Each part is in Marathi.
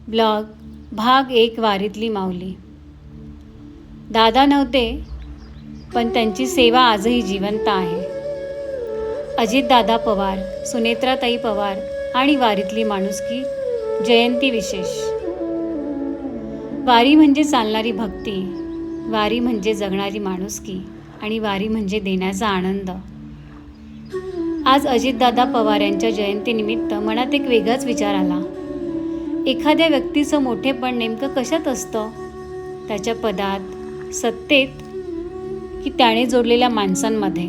ब्लॉग भाग 1 वारीतली माऊली. दादा नव्हते, पण त्यांची सेवा आजही जिवंत आहे. अजितदादा पवार, सुनेत्राताई पवार आणि वारीतली माणुसकी जयंती विशेष. वारी म्हणजे चालणारी भक्ती, वारी म्हणजे जगणारी माणुसकी आणि वारी म्हणजे देण्याचा आनंद. आज अजितदादा पवार यांच्या जयंतीनिमित्त मनात एक वेगळाच विचार आला. एखाद्या व्यक्तीचं मोठेपण नेमकं कशात असतं? त्याच्या पदात, सत्तेत की त्याने जोडलेल्या माणसांमध्ये?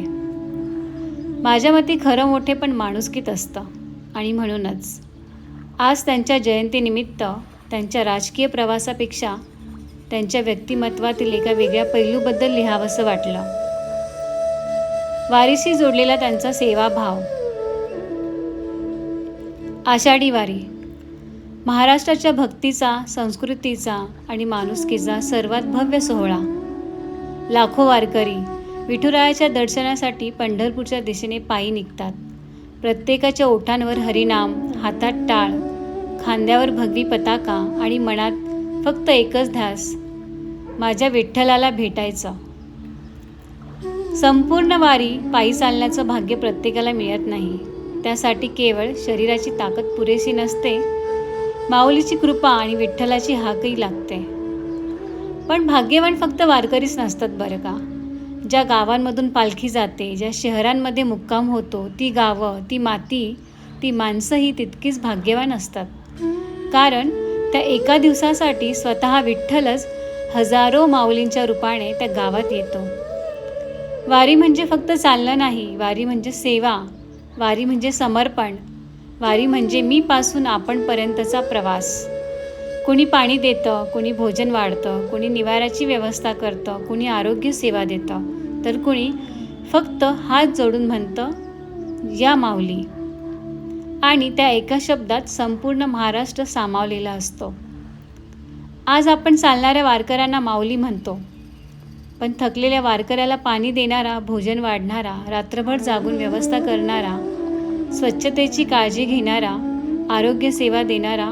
माझ्या मते खरं मोठेपण माणुसकीत असतं. आणि म्हणूनच आज त्यांच्या जयंतीनिमित्त त्यांच्या राजकीय प्रवासापेक्षा त्यांच्या व्यक्तिमत्वातील एका वेगळ्या पैलूबद्दल लिहावंसं वाटलं. वारीशी जोडलेला त्यांचा सेवाभाव. आषाढी वारी महाराष्ट्राच्या भक्तीचा, संस्कृतीचा आणि माणुसकीचा सर्वात भव्य सोहळा. लाखो वारकरी विठुरायाच्या दर्शनासाठी पंढरपूरच्या दिशेने पायी निघतात. प्रत्येकाच्या ओठांवर हरिनाम, हातात टाळ, खांद्यावर भगवी पताका आणि मनात फक्त एकच ध्यास, माझ्या विठ्ठलाला भेटायचं. संपूर्ण वारी पायी चालण्याचं भाग्य प्रत्येकाला मिळत नाही. त्यासाठी केवळ शरीराची ताकद पुरेशी नसते, माऊलीची कृपा आणि विठ्ठलाची हाकही लागते. पण भाग्यवान फक्त वारकरीच नसतात बरं का. ज्या गावांमधून पालखी जाते, ज्या शहरांमध्ये मुक्काम होतो, ती गावं, ती माती, ती माणसंही तितकीच भाग्यवान असतात. कारण त्या एका दिवसासाठी स्वतः विठ्ठलच हजारो माऊलींच्या रूपाने त्या गावात येतो. वारी म्हणजे फक्त चालणं नाही, वारी म्हणजे सेवा, वारी म्हणजे समर्पण, वारी म्हणजे मीपासून आपणपर्यंतचा प्रवास. कुणी पाणी देतं, कुणी भोजन वाढतं, कुणी निवाऱ्याची व्यवस्था करतं, कुणी आरोग्य सेवा देतं, तर कुणी फक्त हात जोडून म्हणतं, या माऊली. आणि त्या एका शब्दात संपूर्ण महाराष्ट्र सामावलेला असतो. आज आपण चालणाऱ्या वारकऱ्यांना माऊली म्हणतो, पण थकलेल्या वारकऱ्याला पाणी देणारा, भोजन वाढणारा, रात्रभर जागून व्यवस्था करणारा, स्वच्छतेची काळजी घेणारा, आरोग्य सेवा देणारा,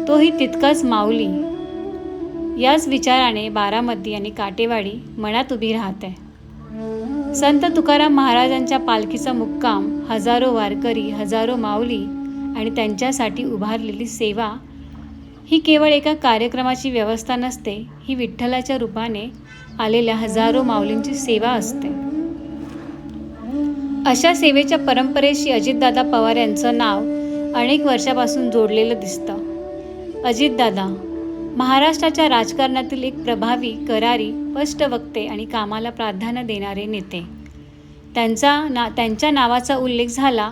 तोही तितकाच माऊली. याच विचाराने बारामती आणि काटेवाडी मनात उभी राहते. संत तुकाराम महाराजांच्या पालखीचा मुक्काम, हजारो वारकरी, हजारो माऊली आणि त्यांच्यासाठी उभारलेली सेवा ही केवळ एका कार्यक्रमाची व्यवस्था नसते, ही विठ्ठलाच्या रूपाने आलेल्या हजारो माऊलींची सेवा असते. अशा सेवेच्या परंपरेशी अजितदादा पवार यांचं नाव अनेक वर्षापासून जोडलेलं दिसतं. अजितदादा महाराष्ट्राच्या राजकारणातील एक प्रभावी, करारी, स्पष्टवक्ते आणि कामाला प्राधान्य देणारे नेते. त्यांच्या नावाचा उल्लेख झाला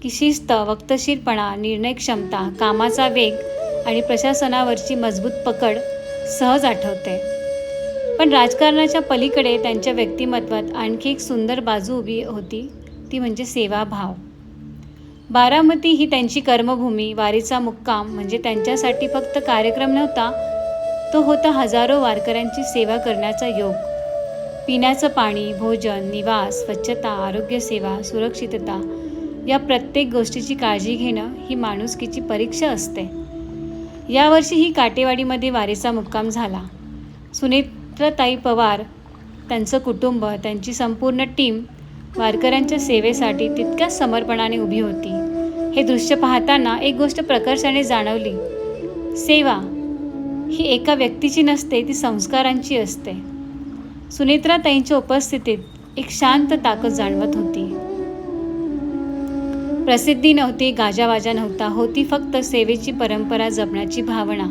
की शिस्त, वक्तशीरपणा, निर्णयक्षमता, कामाचा वेग आणि प्रशासनावरची मजबूत पकड सहज आठवते. पण राजकारणाच्या पलीकडे त्यांच्या व्यक्तिमत्वात आणखी एक सुंदर बाजू उभी होती, ती म्हणजे सेवाभाव. बारामती ही त्यांची कर्मभूमी. वारीचा मुक्काम म्हणजे त्यांच्यासाठी फक्त कार्यक्रम नव्हता, तो होता हजारो वारकऱ्यांची सेवा करण्याचा योग. पिण्याचं पाणी, भोजन, निवास, स्वच्छता, आरोग्यसेवा, सुरक्षितता या प्रत्येक गोष्टीची काळजी घेणं ही माणुसकीची परीक्षा असते. यावर्षीही काटेवाडीमध्ये वारीचा मुक्काम झाला. सुनेत्राताई पवार, त्यांचं कुटुंब, त्यांची संपूर्ण टीम वारकऱ्यांच्या सेवेसाठी तितक्याच समर्पणाने उभी होती. हे दृश्य पाहताना एक गोष्ट प्रकर्षाने जाणवली. सेवा ही एका व्यक्तीची नसते, ती संस्कारांची असते. सुनेत्राताईंच्या उपस्थितीत एक शांत ताकद जाणवत होती. प्रसिद्धी नव्हती, गाजावाजा नव्हता, होती फक्त सेवेची परंपरा जपण्याची भावना.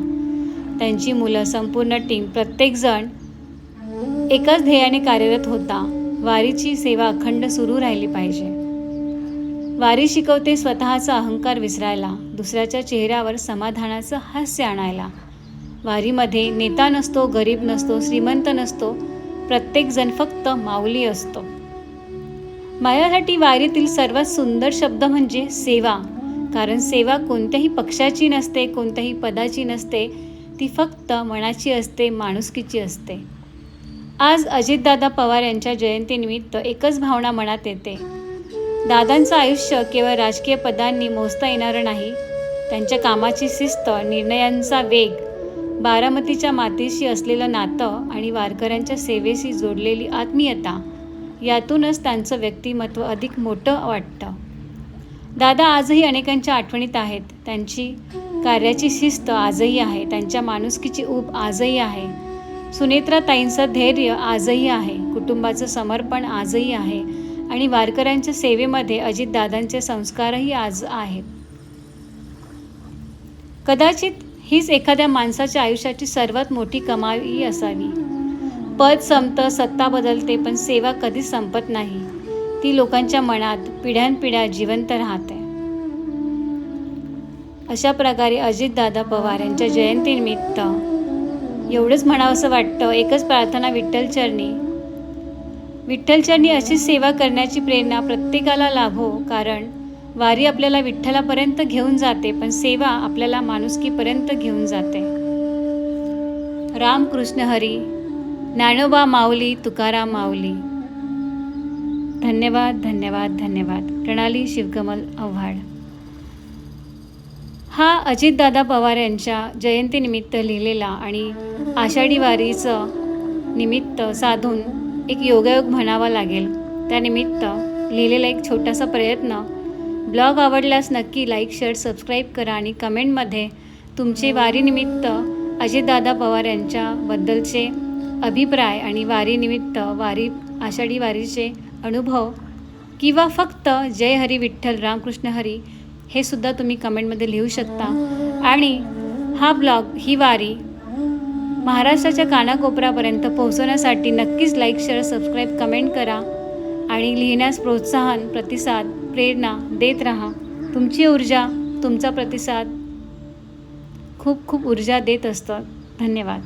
त्यांची मुलं, संपूर्ण टीम, प्रत्येकजण एकाच ध्येयाने कार्यरत होता. वारीची सेवा अखंड सुरू राहिली पाहिजे. वारी शिकवते स्वतःचा अहंकार विसरायला, दुसऱ्याच्या चेहऱ्यावर समाधानाचं हास्य आणायला. वारीमध्ये नेता नसतो, गरीब नसतो, श्रीमंत नसतो, प्रत्येकजण फक्त माऊली असतो. माझ्यासाठी वारीतील सर्वात सुंदर शब्द म्हणजे सेवा. कारण सेवा कोणत्याही पक्षाची नसते, कोणत्याही पदाची नसते, ती फक्त मनाची असते, माणुसकीची असते. आज अजितदादा पवार यांच्या जयंतीनिमित्त एकच भावना मनात येते. दादांचं आयुष्य केवळ राजकीय पदांनी मोजता येणारं नाही, त्यांच्या कामाची शिस्त, निर्णयांचा वेग, बारामतीच्या मातीशी असलेलं नातं आणि वारकऱ्यांच्या सेवेशी जोडलेली आत्मीयता यातूनच त्यांचं व्यक्तिमत्व अधिक मोठं वाटतं. दादा आजही अनेकांच्या आठवणीत आहेत. त्यांची कार्याची शिस्त आजही आहे. त्यांच्या माणुसकीची ऊब आजही आहे. सुनेत्राताईंचं धैर्य आजही आहे. कुटुंबाचं समर्पण आजही आहे. आणि वारकऱ्यांच्या सेवेमध्ये अजितदादांचे संस्कारही आज आहेत. कदाचित हीच एखाद्या माणसाच्या आयुष्याची सर्वात मोठी कमाई असावी. पद संपतं, सत्ता बदलते, पण सेवा कधीच संपत नाही. ती लोकांच्या मनात पिढ्यानपिढ्या जिवंत राहते. अशा प्रकारे अजितदादा पवार यांच्या जयंतीनिमित्त एवढंच म्हणावंसं वाटतं. एकच प्रार्थना, विठ्ठलचरणी अशी सेवा करण्याची प्रेरणा प्रत्येकाला लाभो. कारण वारी आपल्याला विठ्ठलापर्यंत घेऊन जाते, पण सेवा आपल्याला माणुसकीपर्यंत घेऊन जाते. रामकृष्ण हरी. ज्ञानोबा माऊली, तुकाराम माऊली. धन्यवाद, धन्यवाद, धन्यवाद. प्रणाली शिवकमल आव्हाड. हा अजितदादा पवार यांच्या जयंतीनिमित्त लिहिलेला आणि आषाढी वारीचं निमित्त साधून एक योगायोग म्हणावा लागेल, त्यानिमित्त लिहिलेला एक छोटासा प्रयत्न. ब्लॉग आवडल्यास नक्की लाईक, शेअर, सबस्क्राईब करा आणि कमेंटमध्ये तुमचे वारीनिमित्त अजितदादा पवार यांच्याबद्दलचे अभिप्राय आणि वारीनिमित्त आषाढी वारीचे अनुभव किंवा फक्त जय हरी विठ्ठल, रामकृष्ण हरी हे सुद्धा तुम्ही कमेंटमध्ये लिहू शकता. आणि हा ब्लॉग, ही वारी महाराष्ट्राच्या कानाकोपऱ्यापर्यंत पोहोचवण्यासाठी नक्कीच लाईक, शेअर, सबस्क्राईब, कमेंट करा आणि लिहिण्यास प्रोत्साहन, प्रतिसाद, प्रेरणा देत राहा. तुमची ऊर्जा, तुमचा प्रतिसाद खूप खूप ऊर्जा देत असतं. धन्यवाद.